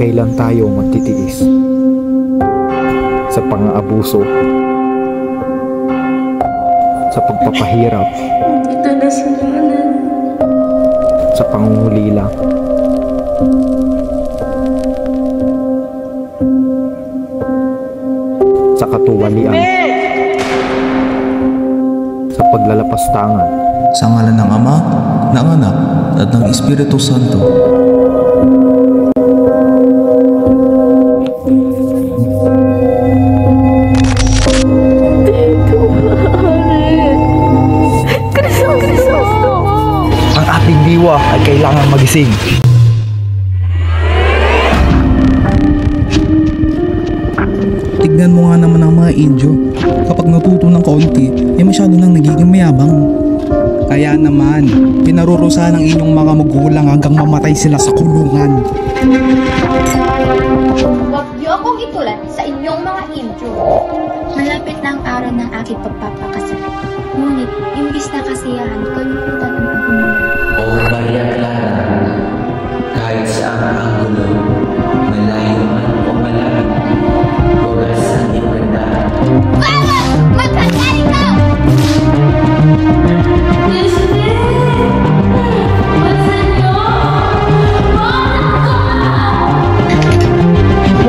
kailan tayo magtitiis sa pang-aabuso, sa pagpapahirap, Ito na si Nana. sa pangungulila, sa katuwalian, sa paglalapastangan, Sa ngalan ng Ama, ng Anak, at ng Espiritu Santo. ang ating diwa ay kailangan magising. Tignan mo nga naman ang mga Indio. Kapag natuto ng kaunti, ay masyado nang nagiging mayabang. Kaya naman, pinarurusahan ng inyong mga magulang hanggang mamatay sila sa kulungan. Huwag niyo akong itulad sa inyong mga Indio. Malapit na ang araw ng aking pagpapakasal. Ngunit, imbis na kasiyahan, kalungkutan ang agumula. O Maria Clara, kahit saan ang gulo, malayo man o malapit, oras ang iyong ganda. Bawal! Magkasal ka!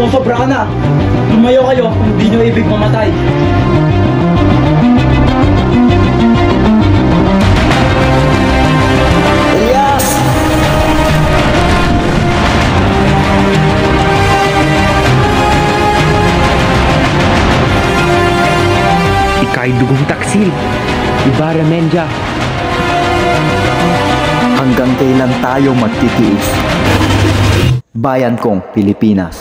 Sobra ka na! Lumayo kayo kung hindi nyo ibig mamatay. Elias! Ika'y dugong taksil, Ibarra Menja. Hanggang kailan tayo magtitiis? Bayan kong Pilipinas.